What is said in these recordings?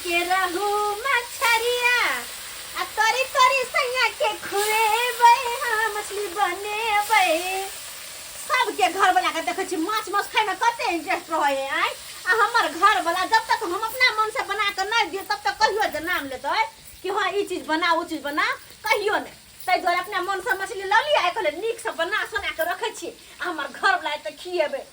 के रहू मछरिया आ तरी तरी सैया के खुएबै हाँ मछली बनेबै सबके घर वाला के देखे छी माछ माछ खाए में कते इंटरेस्ट रहे आइ आ हमर घर वाला जब तक हम अपना मन से बना के नहीं दिए तब तक कहियो जे नाम लेते कि हाँ ई चीज बना वो चीज बना कहियो नहीं तै द्वारे अपना मन से मछली ल लिया आ कहले नीक से बना सोना के रखे छी हमर घर वाला त खिएबे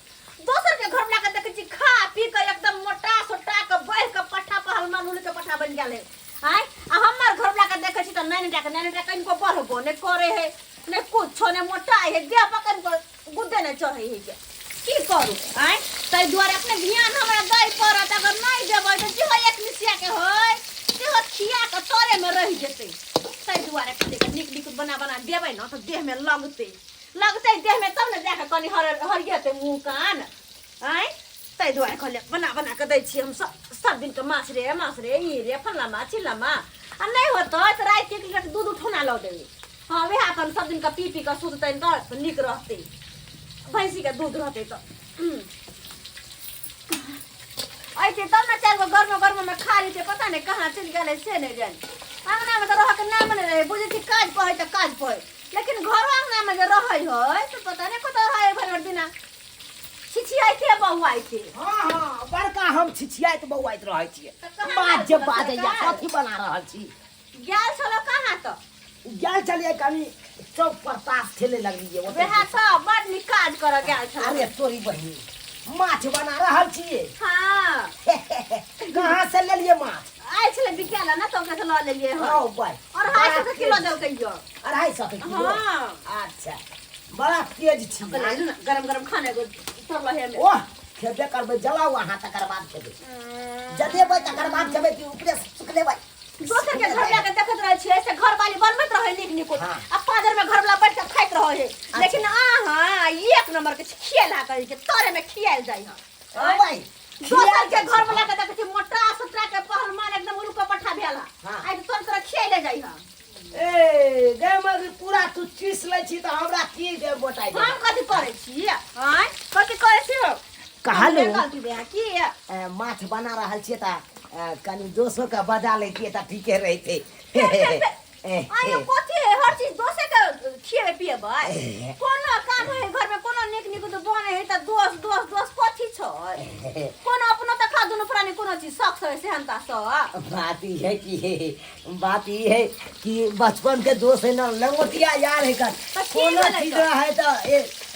दोसर के घर वाला के देखे छी खा पी के एकदम मोटा सोटा के बढ़ के पट्ठा पहलमान उल के पट्ठा बन गेल है आइ आ हमर घर वाला के देखे छी त नैनीटा कनिको बढ़बो ने करे है ने कुछो ने मोटा है दे पकड़ को गुद्दे ने चढ़े है के की करू आइ तै द्वारे अपने ध्यान हमरा दै पड़त अगर नहीं देबै त जेहो एक निसिया के होय तेहो खिया के तोरे में रह जेतै तै द्वारे कते नीक नीक बना बना देबै न त देह में लगतै देह में तब न जाके कनी हरियते मुंह कान आइ तै द्वारे कहले बना बना के दै छी हम सब दिन के माछ रे ई रे फल्ला चिल्लामा आ नहीं होतो त रात के लीटर दूध उठौना ल देबै हां वे अपन सब दिन का पी के सुततै त नीक रहतै भैंसी के दूध रहते तो ऐसे तब ना चार गो गर्म में खा ली पता नहीं कहाँ चल गए से नहीं जानी अंगना में तो रह के नाम नहीं रहे बुझे थी काज पहे लेकिन घर अंगना में जो रहे हो तो पता नहीं कत रहे भर दिना छिछियाई थे बौआई थे हां बड़का हम छिछियाई तो बौआई रहे छी बात जे बात या कथि बना रहल छी गेल चलो कहाँ तो गेल चलिए कनी सब प्रताप खेले लगलिए वे सब बड़ निक काज कर गेल छ अरे तोरी बहिनी माछ बना रहल छी हां कहां से ले लिए माछ आइ छले बिकाला ना तो के ल लेलिए हां भाई और 250 किलो देल कहियो 250 किलो हां अच्छा बड़ा तेज छी गरम खाने को सब लहे में ओह खेबे करबे जलाओ वहां तकर बाद खेबे जदेबै तकर बाद खेबे कि ऊपरे सुख लेबै दोसर के घर लाके देखत रहे छी ऐसे घर वाली बनबत रहे नीक आ पादर में घर वाला बैठ के खाइत रहे है लेकिन आहा एक नंबर के खियाला करे के तोरे में खियाल जाई हां ओ भाई दोसर के घर वाला के देखत छी मोटा सटरा के पहलमान एकदम उलू के पठा भेला आई तोर तोरा खियाले जाई हां ए गे मग पूरा तू चीस लै छी त हमरा की दे बोटाई दे हम कथि करे छी हां कथि करे छी कहलो गलती बे की माछ बना रहल छी त कनी दोसो का बजा लेती त ठीके रहते आयो कथि हर चीज दोसे के खिए पिए भाई कोनो काम है घर में कोनो निक तो बने है त दोस कथि छ कोनो अपनो त खा दुनु प्राणी कोनो चीज शौक से सेहनता स बात ई है कि बचपन के दोस्त है ना लंगोटिया यार है कर कोनो चीज है त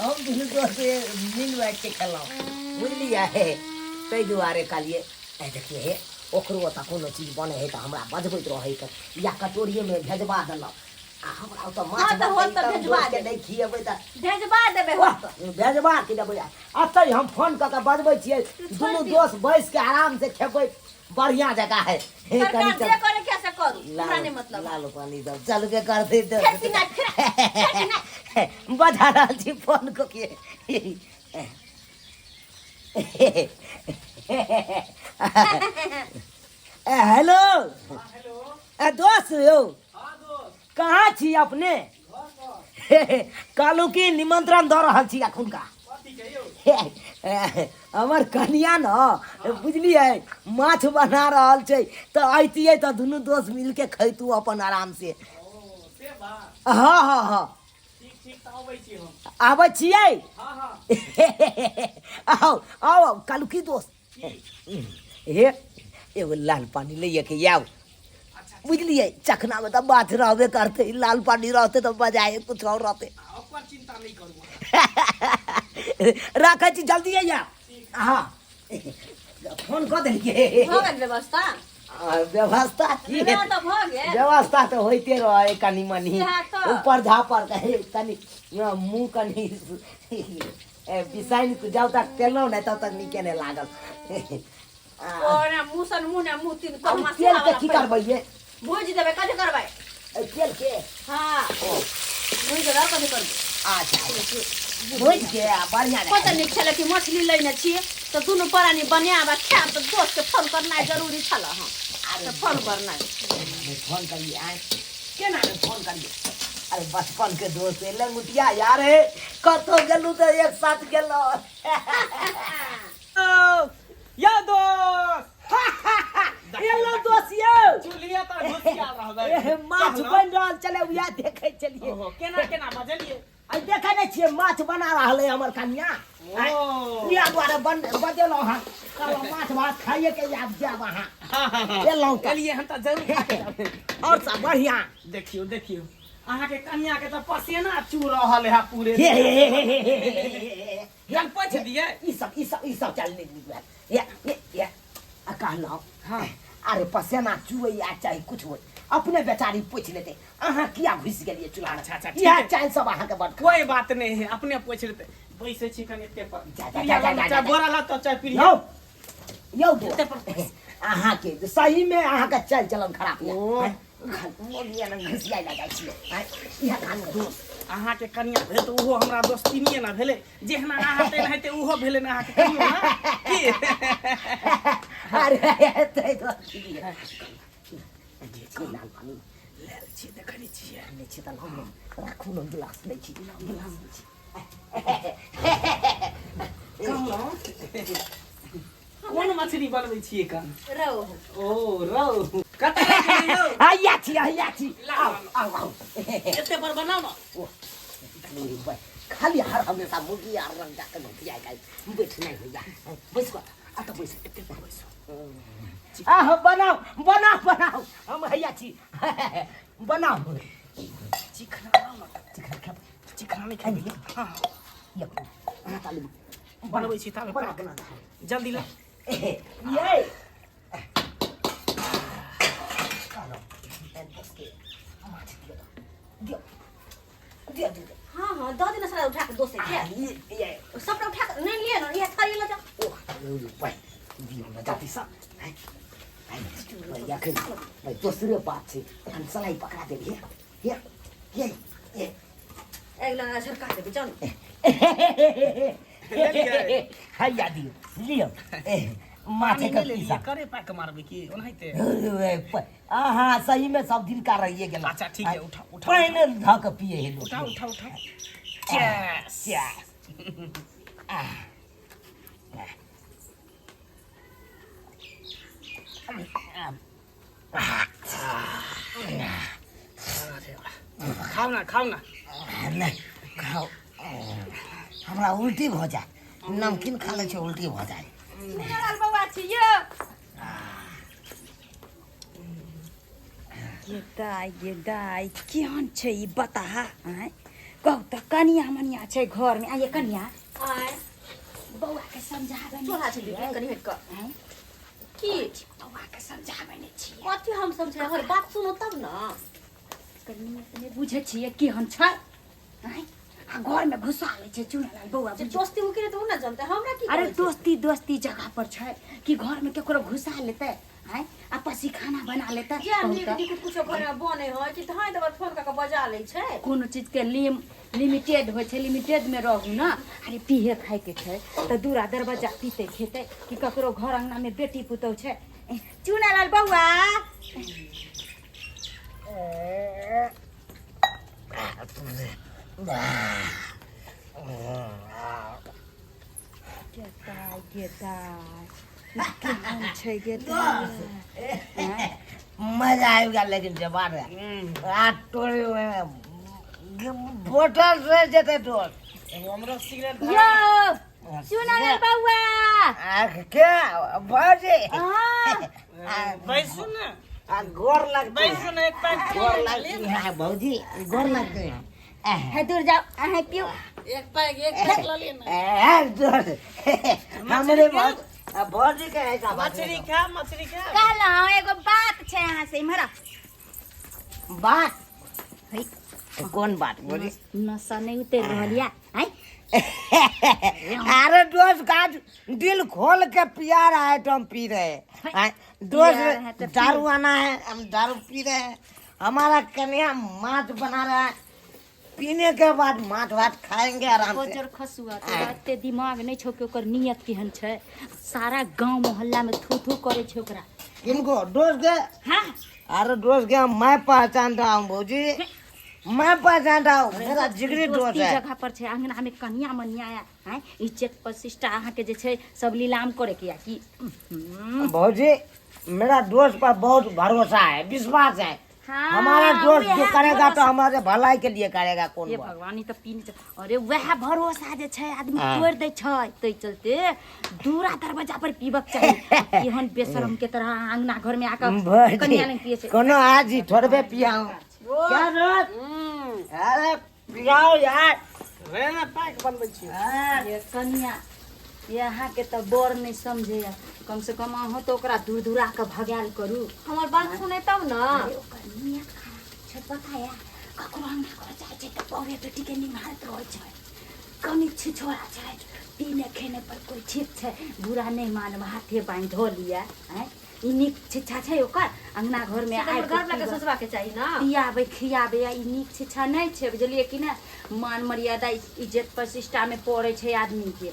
हम दुनु दोस्त मिल बैठ के खेलौ बुझलिया है तै दुआरे कालिए देखिए ओकरो त कोनो चीज बने है त हमरा बजबैत रहे त या कटोरिये में भेजबा देलक आ हमरा त माछ त भेजबा के नहीं खिएबै त भेजबा देबे हो भेजबा के देबै अतै हम फोन क के बजबै छियै दुनु दोस्त बैस के आराम से खेबै बढ़िया जगह है सरकार जे करे कैसे करू पुराने मतलब लाल पानी दब चल के कर दे बजा रहल छी फोन क के हेलो हेलो दोस्त यो कहाँ छी अपने कालू की निमंत्रण द रहल छी अखुन का हमर कन्या न बुझलिए माछ बना रहल छै त आइतिए त दुनु दोस्त मिल के खैतू अपन आराम से हाँ हाँ हाँ आबै छियै आओ आओ कालू की दोस्त हे एगो लाल पानी ले के आओ बुझलिए चखना में तो बात रहबे करते लाल पानी रहते तो बजाए कुछ और रहते चिंता नहीं करू रखे छी जल्दी आ हाँ फोन कर देलिए हो गेल व्यवस्था व्यवस्था की व्यवस्था तो होते रहे कनी मनी ऊपर झापर कनी मुँह कनी बिसाइन जब तक तेलो नहीं तब तक निके नहीं लागल और मुंह तीन तेल के की करबै ये भूज देबे कथि करबै तेल के हां भूज देबे कथि करबै अच्छा भूज के बढ़िया पता नहीं छले कि मछली लेने छी तो दुनु प्राणी बनाबा खाब तो दोस्त के फोन करना जरूरी छल हां अरे फोन करना फोन करिए आए केना फोन करिए अरे बचपन के दोस्त है लंगुटिया यार है कतो गेलू तो एक साथ गेलो या दोस्त हेलो दोस्त माछ बन रहल चले उया देखे चलिए केना केना बजलिए आई देखे नहीं छिए माछ बना रहल है हमर कन्या या द्वारा बन बजेलो हां कहलो माछ भात खाइए के आब जाब हां एलो चलिए हम त जरूर खा के जाबे और सब बढ़िया देखियो देखियो अहाँ के कन्या के त पसीना चू रहल है पूरे जल पोछ दिए ई सब चल नहीं ये कहलो हां अरे पसीना चुए या चाहे कुछ हो अपने बेचारी पूछ लेते अहाँ किया घुस गेलिए चुला अच्छा यह चाइल सब अहाँ के बड़ कोई बात नहीं है अपने पूछ लेते बैसे छी कने एते पर जा बोरा ला तो चाय पी यो अहाँ के सही में अहाँ का चल चलन खराब ओ मोगिया न घुसिया लगा छिए यह कान दोस्त अहाँ के कन्या भेल तो उहो हमरा दोस्ती नहीं ना भेले जेहना अहाँ ते रहते उहो भेले ना अहाँ के कन्या ना की अरे ते दोस्ती है लाल पानी ले छी देखै छियै ले छी त हम राखू न गिलास ले छी गिलास ले छी कोन मछली बनबै छियै कान रहो ओ रौ कतै रखियौ आया छी आओ एते पर बनाओ ना ओ खाली हर हमेशा मुर्गी और रंग का के पिया गई बैठ नहीं होया बैस को आ तो बैस एते पर बैस आह बनाओ हम हैया छी बनाओ चिकना नहीं खाइए हां ये ताली बनबै छी ताबे बना जल्दी ले ये कालो दियो हाँ हाँ दो दिन सारा उठा के दोसे क्या ये सब उठा के नहीं लिए ना ये थाली ला जा ओ भाई दियो ना जाती सा या के भाई दूसरे बात से हम सलाई पकड़ा दे ये अगला सरकार के चल हैया दियो लियो माथे का पीसा करे पैक मारबे की ओनाइते आहा सही में सब दिन का रहिए गेला अच्छा ठीक है उठा पहले धक पिए हे लोग उठा चेस खाओ ना नहीं खाओ हमरा उल्टी हो जाए नमकीन खा ले उल्टी हो जाए लाल बउआ छियो ये दाई केहन छै ई बता आय कहू त कनिया मनिया छै घर में आये कनिया आय बौआ के समझाबे चोला छै के कनी हट कर आय की बौआ के समझाबे ने छी कथि हम समझे हमर बात सुनो तब ना कनिया तने बुझे छी केहन छै आय आ घर में घुसा ले छै चुनालाल बौआ जे दोस्ती मुके तो ना जानते हमरा की अरे दोस्ती जगह पर छै कि घर में केकरो घुसा लेते आय आपसी खाना बना लेते जे हमनी के कुछ घर में बने हो कि धाय दबर फोन का बजा ले छै कोनो चीज के लिमिटेड होय छै लिमिटेड में रहू ना अरे पीहे खाए के छै त दूरा दरवाजा पीते खेते कि ककरो घर अंगना में बेटी पुतौ छै चुनालाल बौआ मजा आएगा लेकिन जबान टोरी बोतल से जेते टोल हमरा सिगरेट यो चुनालाल बौआ क्या बाजे बैसु ना गोर लगते बैसु ना एक पैक गोर लगती है भौजी गोर लगते हैं है दूर जाओ है पियो एक पैक ल लेना हमरे भौजी के ऐसा मछली खा कहला एगो बात छै यहाँ से इमहरा बात कौन बात बोली नशा नहीं उतर रहलिया है अरे दोस्त का दिल खोल के पिया रहा है तो हम पी रहे हैं दोस्त दारू आना है हम दारू पी रहे हैं हमारा कन्या माछ बना रहा है पीने के बाद माछ भात खाएंगे आराम से कोजर खसुआ तो एते दिमाग नहीं छौ के ओकर नियत केहन छै सारा गांव मोहल्ला में थू थू करे छै ओकरा किनको दोस्त के हां अरे दोस्त के मैं पहचानता हूँ भौजी मैं पहचानता हूँ मेरा जिगरी दोस्त है जगह पर छै अंगना में कन्या मनिया है इज्जत प्रतिष्ठा अहाँ के जे छै सब लीलाम करे के या की भौजी मेरा दोस्त पर बहुत भरोसा है विश्वास है हाँ, हमारा दोस्त जो वएह करेगा तो भरोसा। हमारे भलाई के लिए करेगा कौन ये बात। भगवान ई तो पीने अरे वह भरोसा जे छै आदमी हाँ। तोड़ दे छै तै चलते दूरा दरवाजा पर पीबक चाही केहन बेशरम के तरह अंगना घर में आकर कन्या नहीं पिए छै कोनो आज ही थोड़बे पियाओ क्या दोस्त अरे पियाओ यार रे ना पैक बनबै छी ये कन्या यहाँ के तो बर नहीं समझे कम से कम अहाँ तो ओकरा दूर दूरा के भगायल करू हमर बात सुने तब ना। अरे ओकर नियत खराब छै पता है ककरो अंगना घर जाय छै त पौरे बेटी के निमारत रहै छै कनी छिछोरा छै पीने खेने पर कोई ठीक छै बुरा नहीं मानब हाथे बांध धो लिया हैं ई नीक छिछा छै ओकर अंगना घर में आइ घर वाला के सोचबा के चाहिए ना। पियाबे खियाबे ई नीक छिछा नहीं छै बुझलिए कि ना मान मर्यादा इज्जत प्रतिष्ठा में पड़े छै आदमी के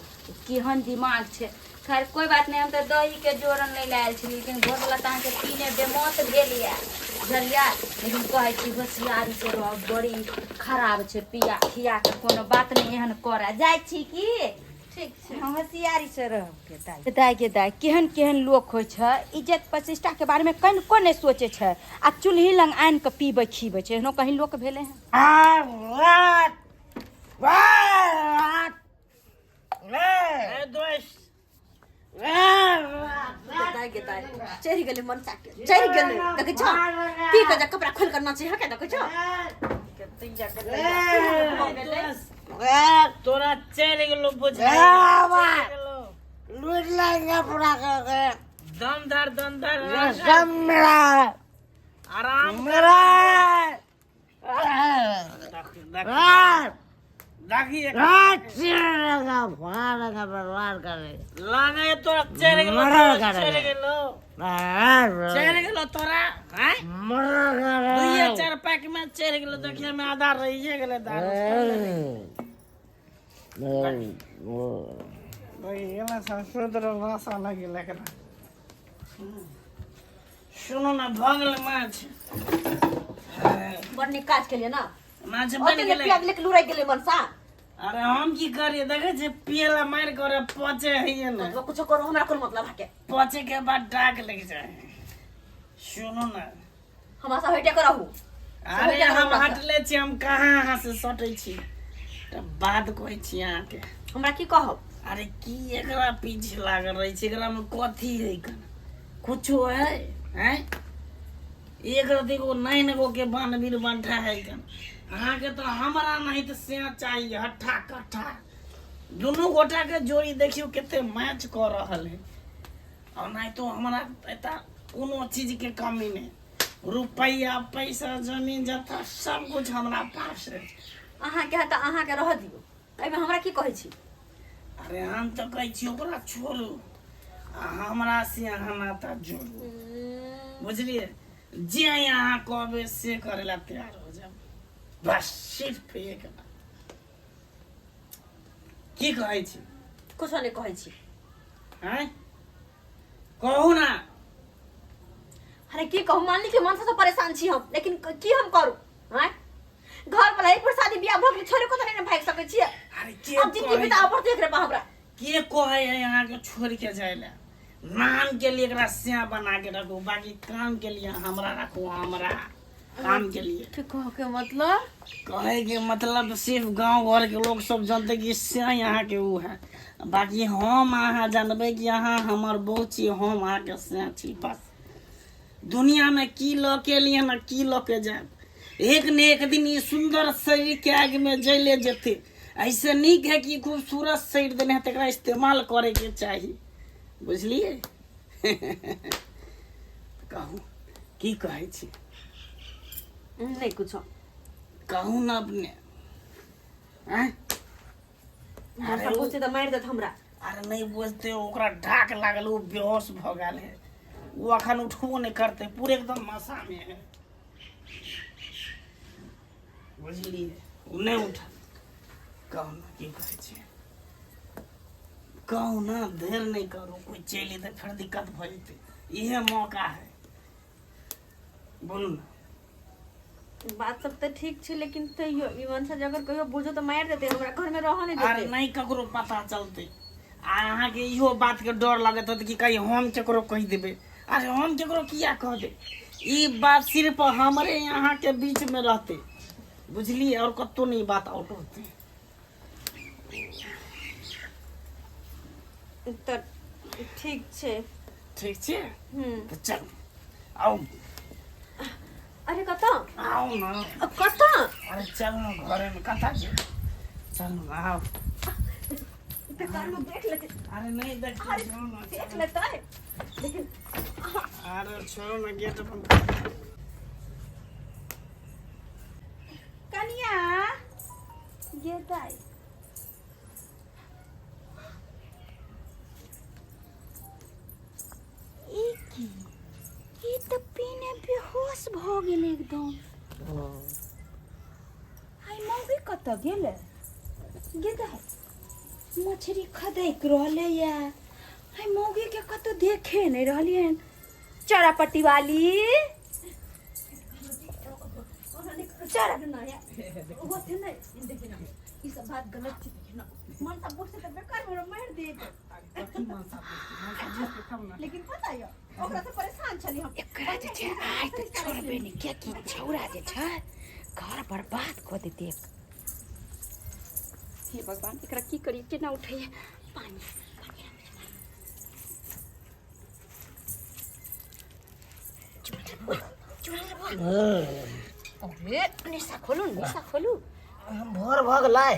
केहन दिमाग छै। खैर कोई बात नहीं हम तो दही के जोरन नहीं लायल छी लेकिन घर वाला तहाँ के पीने बेमौत भेल या बुझलिया लेकिन कहे छी होशियारी से रह बड़ी खराब छै पिया खिया के कोनो बात नहीं एहन करे जाय छी की ठीक छै। हम होशियारी से रह के दाय के दाय केहन केहन लोग होइ छै इज्जत प्रतिष्ठा के बारे में कन को नहीं सोचे छै आ चूल्ही लंग आन के पीबे खीबे छै एहनो कहीं लोग भेले हैं ए दोस्त दाई के दाई चढ़ गेले मन साके चढ़ गेले देखे छ की कजा कपड़ा खोल कर नाचे हके देखे छ कते जा तोरा चल गेलो बुझा लूट लेंगे पूरा करके दम धर ये सब मेरा आराम मेरा देखिए चलेगा फाड़ेगा बर्बाद करेगा लागे तोरा चल गेलो मर्डर चल करेगा। गेलो चल गेलो तोरा हैं दुइये चार पैक में चल गेलो देखिए में आधा रहिए गेले दारू भाई एला संस्कृत भाषा लगे लेकिन सुनो ना भगल माछ बड़ निक काज के लिए ना माछ बन ओते गेले पिया लेके लुराई गेले मन सा अरे हम की करिए देखे छे पियला मार करे पचे है ना तो कुछ करो हमरा कोन मतलब हके पचे के बाद डाक लग जाए सुनो ना हमरा सा हटे करहु अरे हम हटले छी हम कहाँ यहाँ से सटै छी त बात कहै छी अहाँ के हमरा की कहब अरे की एकरा पीछे लागल रही छै एकरा में कथी है कन कुछो है हैं एक रति को नैन गो के बानवीर बंठा है कन अहाँ के तो हमरा नहीं तो से चाहिए हट्ठा कट्ठा दोनों गोटा के जोड़ी देखियो केते मैच कर रहल है और नहीं तो हमरा एता कोनो चीज के कमी नहीं रुपया पैसा जमीन जथा सब कुछ हमरा पास है अहाँ के त अहाँ के रह दियो एमे हमरा की कहै छी अरे हम तो कहै छी ओकरा छोड़ू आ हमरा से अहाँ नाता जोड़ू बुझलिए जे यहाँ कहबे से करे ला तैयार हो जाब बस सिर्फ एक बात की कहै छी कुछ नहीं कहै छी हैं कहू ना अरे की कहूं मान ली कि मन से तो परेशान छी हम लेकिन की हम करू हैं घर वाला एक पर शादी बियाह भग छोरे को तो नहीं भाग सकै छी अरे के अब जिंदगी बिता पर देख रे हमरा के कहै है यहाँ के छोड़ के जाए ला नाम के लिए एकरा स्या बना के रखो बाकी काम के लिए हमरा रखो हमरा काम के लिए ठीक कह के मतलब कहे के मतलब सिर्फ गांव घर के लोग सब जानते कि स्या यहाँ के वो है बाकी हम अहाँ जानबे कि अहाँ हमर बहुत छी हम अहाँ के स्या छी बस दुनिया में की ल के लिए ना की ल के जाए एक न एक दिन ये सुंदर शरीर के आग में जले जेते ऐसे नीक है कि खूबसूरत शरीर देने है तकरा इस्तेमाल करे के चाहिए बुझलिए कहूँ की कहै छी नहीं कुछ कहूँ ना अपने हैं हमरा पूछे तो मार देत हमरा अरे नहीं बुझते ओकरा ढाक लागल वो बेहोश भ गेल है वो अखन उठबो नहीं करते पूरे एकदम नशा में है बुझलिए वो नहीं उठा कहू ना की कहै छी कहू ना देर नहीं करो कोई चली तो फिर दिक्कत भ जेते इहे मौका है बोलू ना बात सब तो ठीक छे लेकिन तैयो ईवन से अगर कहियो बुझो तो मार देते हमरा घर में रह नहीं अरे देते नहीं ककरो पता चलते आ अहाँ के इहो बात के डर लगत होत कि कहीं हम केकरो कह देबे अरे हम केकरो किया कह दे ये बात सिर्फ हमारे यहाँ के बीच में रहते, बुझली, और कतो नहीं बात आउट होती। तो ठीक छे। ठीक छे, हम्म। तो चल आओ। अरे कता आओ ना, कता अरे चल ना घरे में कथा छे, चल ना आओ। बेकार में देख लेते। अरे नहीं देख, अरे छोड़ो ना, देख लेता है लेकिन अरे छोड़ो ना, गेट बंद कर। कनिया ये दाई ई तो पीने बेहोश भ गेल एकदम। हाय मौगी कत गेले गे दाई मछली खदैक रहले या। हाय मौगी के कत देखे नहीं रहलिए चरापट्टी वाली चरा ना या वो थे नहीं देखिए ना ई सब बात गलत थी देखिए ना मन सब बोलते तो बेकार मोर मार दे लेकिन पता है ओकरा से परेशान छली हम एकरा जे छै आइ त छोड़बे नहीं क्या की छौरा जे छै घर बर्बाद क देते। हे भगवान एकरा की करी केना उठै पानी अरे निशा खोलू भोर भ गेलै,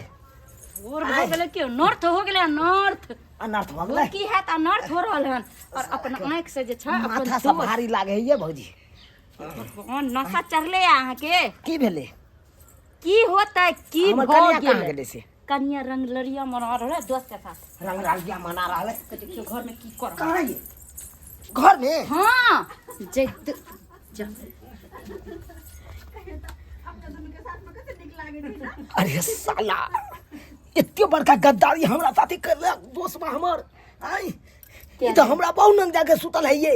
और हो गेले के नॉर्थ हो गेले नॉर्थ अनर्थ भ वो गेलै। की है त नॉर्थ हो रहल हन और अपन आंख से जे छै अपन माथा सब भारी लागे है ये भौजी। भगवान नशा चढ़ले अहाँ के की भेलै? की होता की हमर भ कनिया कहाँ गेले गेलै से? कनिया रंग लड़िया मना रहे दोस्त के साथ रंग राजिया मना रहले। तो देखियो घर में की कर कहाँ ये? घर में? हां जे अरे साला इतने बड़का गद्दारी हमरा साथे करले दोस्त बा हमर। आई ई तो हमरा बहु नंग जाके सुतल है ये,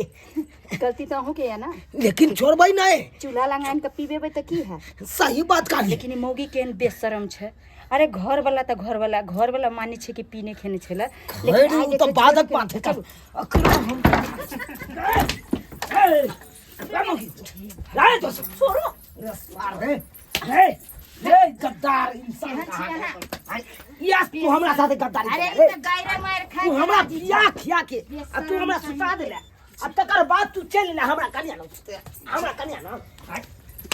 गलती तो हो के है ना, लेकिन छोड़बै नहीं। चूल्हा लगाइन के पीबेबे त की है। सही बात कहली। लेकिन ई मौगी केन बेशरम छै। अरे घर वाला माने छै कि पीने खेने छले लेकिन आइ तो देखे बादक छोड़ बात है। के- अकरा हम लाए तो छोड़ो अरे रे रे गद्दार इंसान कहाँ है? यार तू हमरा साथे गद्दारी अरे करे ई रे। त गायरा मार खा तू हमरा पिया खिया के आ तू हमरा सुता देला। अब तकर बाद तू चल ना हमरा कन्या ना हमरा कन्या ना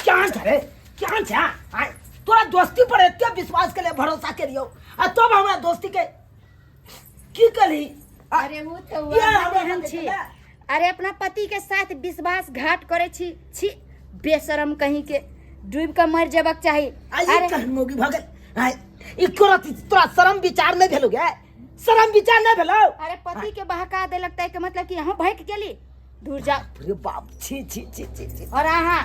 क्या करे क्या छा? हाय तोरा दोस्ती पर एते विश्वास के लिए भरोसा करियो आ तब हमरा दोस्ती के की करी? अरे वो तो ये हमरा बहन साथे छी। केला। अरे अपना पति के साथ विश्वासघात करे छी बेशरम कहीं के डूब के मर जबक चाही। आई अरे कहन मोगी भगल हाय इकोरा तोरा शर्म विचार नहीं भेलो गे? शर्म विचार नहीं भेलो? अरे पति के बहका दे लगता है कि मतलब कि हम भटक गेली दूर जा। अरे बाप छी छी छी छी छी। और आहा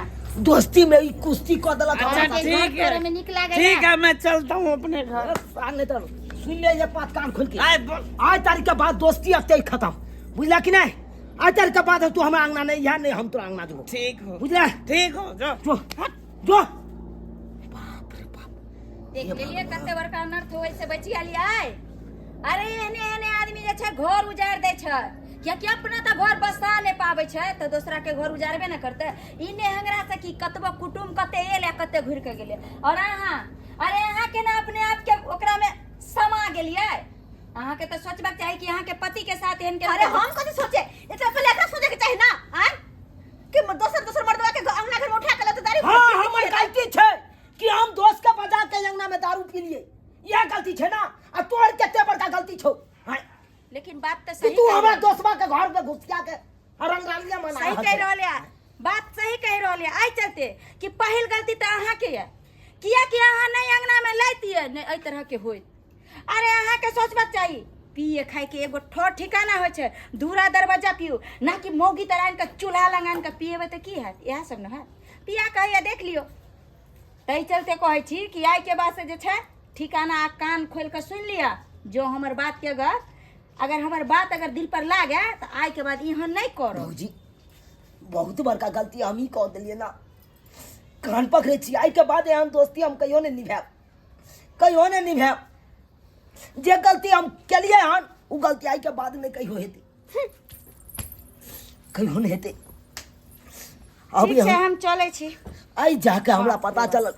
दोस्ती में ई कुश्ती कर देलक अच्छा, हमरा साथे। ठीक है। घर में निकला गया ठीक है, मैं चलता हूँ अपने घर। अरे साल नहीं तो सुन ले ये बात कान खोल के। आए बोल। आज तारीख के बाद दोस्ती अब तक खत्म, बुझला कि नहीं? आज तारीख के बाद तू हमरा अंगना नहीं यहाँ नहीं हम तोरा अंगना जो, ठीक हो, बुझला? ठीक हो, जो। जो जो बाप रे बाप। देख लेलिए कते बड़का अनर्थ होय से बची आली आय। अरे एने आदमी जे छै घर उजाड़ दे छै कियाकि अपना त घर बसा ले पावे छै त दूसरा के घर उजाड़बे न करते। इने हंगरा से की कतबो कुटुम कते एले कते घुर के गेले और अहाँ अरे अहाँ के ना अपने आप के ओकरा में समा गेलिए। अहाँ के त सोचबाक चाही कि अहाँ के पति के साथ एहन के अरे हम कथि सोचे एते पहले एकरा सोचे के चाही ना आ कि दोसर मर्दवा के अंगना घर में उठा के लत दारू हाँ हमर गलती छै कि हम दोस्त के बजा के अंगना में दारू पी लिए, यह गलती छै ना। आ तोर केते बड़का गलती छौ? हाय लेकिन बात त कि सही तू कह हमरा रहल- दोस्तवा के घर पे घुसिया के रंगरालिया मना सही कह रहले है, बात सही कह रहले। आई चलते कि पहिल गलती त अहाँ के है किया कि अहाँ नहीं अंगना में लाइतिए नहीं एहि तरह के होय। अरे अहाँ के सोचबाक चाही पिए खाए के एगो ठोर ठिकाना होय छै, दूरा दरवाजा पियो ना कि मौगी तरान के चूल्हा लगान के पिएबे त की हैत? इएह सब न है। पिया कहिया देख लियो। तै चलते कहै छी कि आइ के बाद से जे छै ठिकाना आ कान खोल के सुन लिया। जो हमर बात के अगर हमर बात अगर दिल पर लागे तो आइ के बाद यहाँ नहीं करो। भौजी बहुत बड़का गलती हम ही कह दिलिए ना, कान पकड़े छी। आई के बाद हम दोस्ती हम कहियो नहीं निभाब, कहियो नहीं निभाब। जे गलती हम केलिए हन उ गलती आई के बाद नहीं कहियो हेते, कहियो नहीं हेते। अभी ठीक छै हम हम चलै छी आई जाके हमरा पता चलल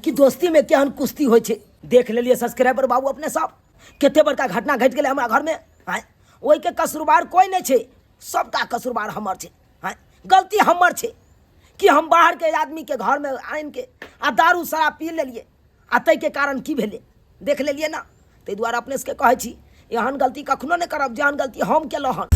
कि दोस्ती में केहन कुश्ती होइ छै। देख लेलिए सब्सक्राइबर बाबू अपने सब कते बड़का घटना घट गेलै हमरा घर में। आय ओइ के कसूरवार कोई नहीं छै, सबका कसूरवार हमर छै। आय गलती हमर छै कि हम बाहर के आदमी के घर में आइन के आ दारू शराब पी लेलिए आ तै के कारण की भेलै देख लेलिए ना। तै दुआरे अपने से कहै छी एहन गलती कखनो नहीं करब जेहन गलती हम केलहुँ हन।